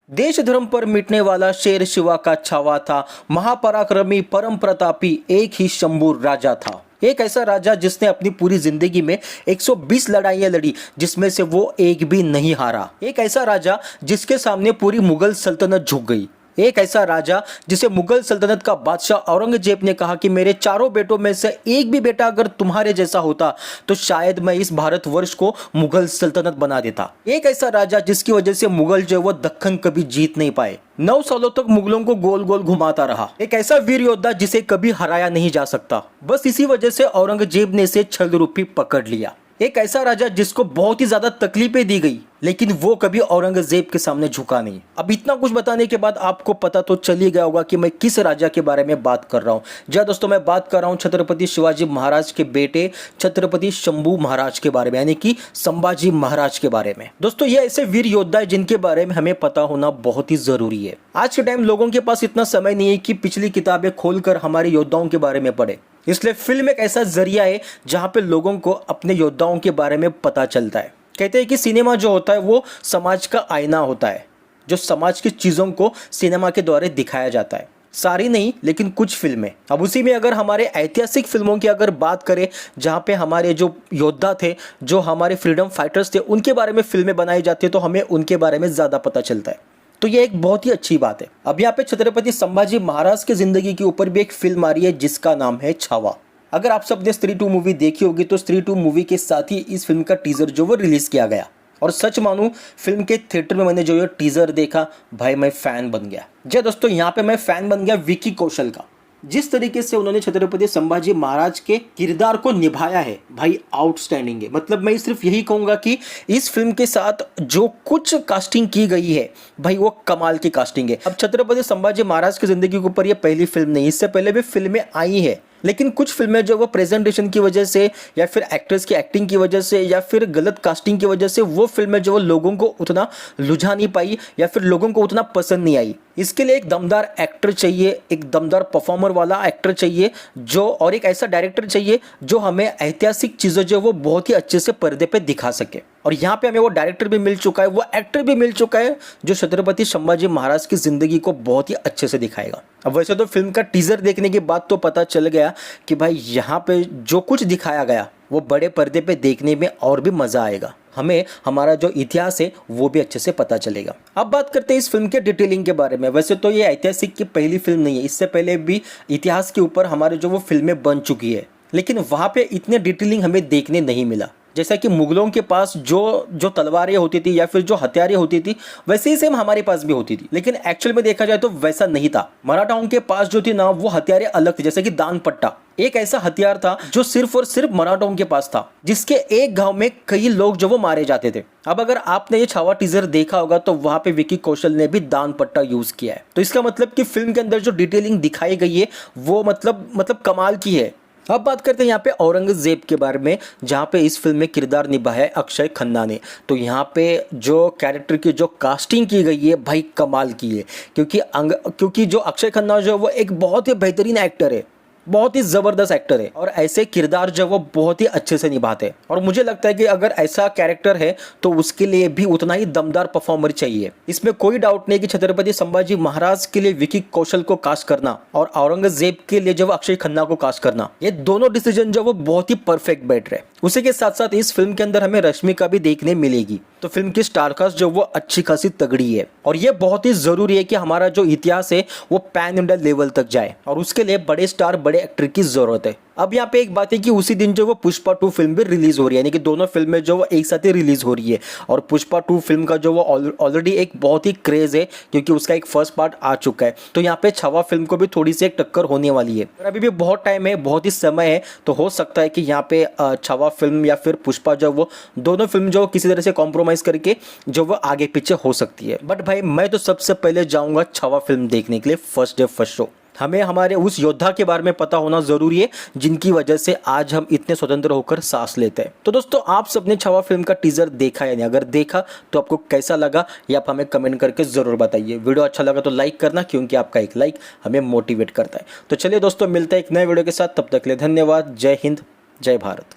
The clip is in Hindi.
देश धर्म पर मिटने वाला शेर शिवा का छावा था। महापराक्रमी परम प्रतापी एक ही शंभू राजा था। एक ऐसा राजा जिसने अपनी पूरी जिंदगी में 120 लड़ाइयां लड़ी, जिसमें से वो एक भी नहीं हारा। एक ऐसा राजा जिसके सामने पूरी मुगल सल्तनत झुक गई। एक ऐसा राजा जिसे मुगल सल्तनत का बादशाह औरंगजेब ने कहा कि मेरे चारों बेटों में से एक भी बेटा अगर तुम्हारे जैसा होता तो शायद मैं इस भारतवर्ष को मुगल सल्तनत बना देता। एक ऐसा राजा जिसकी वजह से मुगल जो वो दक्कन कभी जीत नहीं पाए, 9 सालों तक मुगलों को गोल गोल घुमाता रहा। एक ऐसा वीर योद्धा जिसे कभी हराया नहीं जा सकता। बस इसी वजह से औरंगजेब ने इसे छल रूपी पकड़ लिया। एक ऐसा राजा जिसको बहुत ही ज्यादा तकलीफें दी गई, लेकिन वो कभी औरंगजेब के सामने झुका नहीं। अब इतना कुछ बताने के बाद आपको पता तो चल ही गया होगा कि मैं किस राजा के बारे में बात कर रहा हूँ। जी दोस्तों, मैं बात कर रहा हूँ छत्रपति शिवाजी महाराज के बेटे छत्रपति शंभू महाराज के बारे में, यानी कि संभाजी महाराज के बारे में। दोस्तों, ये ऐसे वीर योद्धा है जिनके बारे में हमें पता होना बहुत ही जरूरी है। आज के टाइम लोगों के पास इतना समय नहीं है कि पिछली किताबें खोलकर हमारे योद्धाओं के बारे में पढ़े, इसलिए फिल्म एक ऐसा जरिया है जहां पे लोगों को अपने योद्धाओं के बारे में पता चलता है। कहते हैं कि सिनेमा जो होता है वो समाज का आईना होता है, जो समाज की चीज़ों को सिनेमा के द्वारा दिखाया जाता है। सारी नहीं, लेकिन कुछ फिल्में। अब उसी में अगर हमारे ऐतिहासिक फिल्मों की अगर बात करें, जहाँ पे हमारे जो योद्धा थे, जो हमारे फ्रीडम फाइटर्स थे, उनके बारे में फिल्में बनाई जाती है तो हमें उनके बारे में ज़्यादा पता चलता है। तो ये एक बहुत ही अच्छी बात है। अब यहाँ पे छत्रपति संभाजी महाराज की जिंदगी के ऊपर भी एक फिल्म आ रही है जिसका नाम है छावा। अगर आप सबने स्त्री 2 मूवी देखी होगी तो स्त्री 2 मूवी के साथ ही इस फिल्म का टीजर जो वो रिलीज किया गया, और सच मानूं फिल्म के थिएटर में मैंने जो ये टीजर देखा, भाई मैं फैन बन गया। जी दोस्तों, यहाँ पे मैं फैन बन गया विकी कौशल का। जिस तरीके से उन्होंने छत्रपति संभाजी महाराज के किरदार को निभाया है, भाई आउटस्टैंडिंग है। मतलब मैं सिर्फ यही कहूंगा कि इस फिल्म के साथ जो कुछ कास्टिंग की गई है, भाई वो कमाल की कास्टिंग है। अब छत्रपति संभाजी महाराज की जिंदगी के ऊपर ये पहली फिल्म नहीं, इससे पहले भी फिल्में आई है, लेकिन कुछ फिल्में जो वो प्रेजेंटेशन की वजह से या फिर एक्टर्स की एक्टिंग की वजह से या फिर गलत कास्टिंग की वजह से वो फिल्में जो वो लोगों को उतना लुझा नहीं पाई या फिर लोगों को उतना पसंद नहीं आई। इसके लिए एक दमदार एक्टर चाहिए, एक दमदार परफॉर्मर वाला एक्टर चाहिए जो, और एक ऐसा डायरेक्टर चाहिए जो हमें ऐतिहासिक चीज़ें जो वो बहुत ही अच्छे से पर्दे पे दिखा सके। और यहाँ पे हमें वो डायरेक्टर भी मिल चुका है, वो एक्टर भी मिल चुका है जो छत्रपति संभाजी महाराज की जिंदगी को बहुत ही अच्छे से दिखाएगा। अब वैसे तो फिल्म का टीजर देखने के बाद तो पता चल गया कि भाई यहाँ पे जो कुछ दिखाया गया वो बड़े पर्दे पे देखने में और भी मजा आएगा। हमें हमारा जो इतिहास है वो भी अच्छे से पता चलेगा। अब बात करते हैं इस फिल्म के डिटेलिंग के बारे में। वैसे तो ये ऐतिहासिक की पहली फिल्म नहीं है, इससे पहले भी इतिहास के ऊपर हमारे जो वो फिल्में बन चुकी है, लेकिन वहाँ पे इतने डिटेलिंग हमें देखने नहीं मिला। जैसा कि मुगलों के पास जो तलवारें होती थी या फिर जो हथियारें होती थी, वैसे ही सेम हमारे पास भी होती थी, लेकिन एक्चुअल में देखा जाए तो वैसा नहीं था। मराठाओं के पास जो थी ना, वो हथियारें अलग थे। जैसे कि दान पट्टा एक ऐसा हथियार था जो सिर्फ और सिर्फ मराठाओं के पास था, जिसके एक घाव में कई लोग जो वो मारे जाते थे। अब अगर आपने ये छावा टीजर देखा होगा तो वहां पे विकी कौशल ने भी दान पट्टा यूज किया है। तो इसका मतलब कि फिल्म के अंदर जो डिटेलिंग दिखाई गई है वो मतलब कमाल की है। अब बात करते हैं यहाँ पे औरंगजेब के बारे में, जहाँ पे इस फिल्म में किरदार निभाया है अक्षय खन्ना ने। तो यहाँ पे जो कैरेक्टर की जो कास्टिंग की गई है, भाई कमाल की है, क्योंकि जो अक्षय खन्ना जो वो एक बहुत ही बेहतरीन एक्टर है, बहुत ही जबरदस्त एक्टर है, और ऐसे किरदार जो वो बहुत ही अच्छे से निभाते हैं। और मुझे लगता है कि अगर ऐसा कैरेक्टर है तो उसके लिए भी उतना ही दमदार परफॉर्मर चाहिए। इसमें कोई डाउट नहीं कि छत्रपति संभाजी महाराज के लिए विकी कौशल को कास्ट करना और औरंगजेब के लिए जो अक्षय खन्ना को कास्ट करना, ये दोनों डिसीजन जो वो बहुत ही परफेक्ट बैठ रहे। उसी के साथ साथ इस फिल्म के अंदर हमें रश्मिका भी देखने मिलेगी, तो फिल्म की स्टारकास्ट जो वो अच्छी खासी तगड़ी है। और ये बहुत ही जरूरी है कि हमारा जो इतिहास है वो पैन इंडिया लेवल तक जाए, और उसके लिए बड़े स्टार बड़े एक्टर की जरूरत है। अब यहाँ पे एक बात है कि उसी दिन जो वो पुष्पा 2 फिल्म भी रिलीज हो रही है, यानी कि दोनों फिल्में जो वो एक साथ ही रिलीज हो रही है। और पुष्पा 2 फिल्म का जो वो ऑलरेडी एक बहुत ही क्रेज है, क्योंकि उसका एक फर्स्ट पार्ट आ चुका है। तो यहाँ पे छावा फिल्म को भी थोड़ी सी एक टक्कर होने वाली है। और अभी भी बहुत टाइम है, बहुत ही समय है, तो हो सकता है कि यहाँ पे छावा फिल्म या फिर पुष्पा जो वो दोनों फिल्म जो किसी तरह से कॉम्प्रोमाइज करके जो वो आगे पीछे हो सकती है। बट भाई मैं तो सबसे पहले जाऊंगा छावा फिल्म देखने के लिए, फर्स्ट डे फर्स्ट शो। हमें हमारे उस योद्धा के बारे में पता होना जरूरी है जिनकी वजह से आज हम इतने स्वतंत्र होकर सांस लेते हैं। तो दोस्तों, आप सबने छावा फिल्म का टीजर देखा या नहीं? अगर देखा तो आपको कैसा लगा ये आप हमें कमेंट करके जरूर बताइए। वीडियो अच्छा लगा तो लाइक करना, क्योंकि आपका एक लाइक हमें मोटिवेट करता है। तो चलिए दोस्तों, मिलते हैं एक नए वीडियो के साथ, तब तक के लिए धन्यवाद। जय हिंद, जय भारत।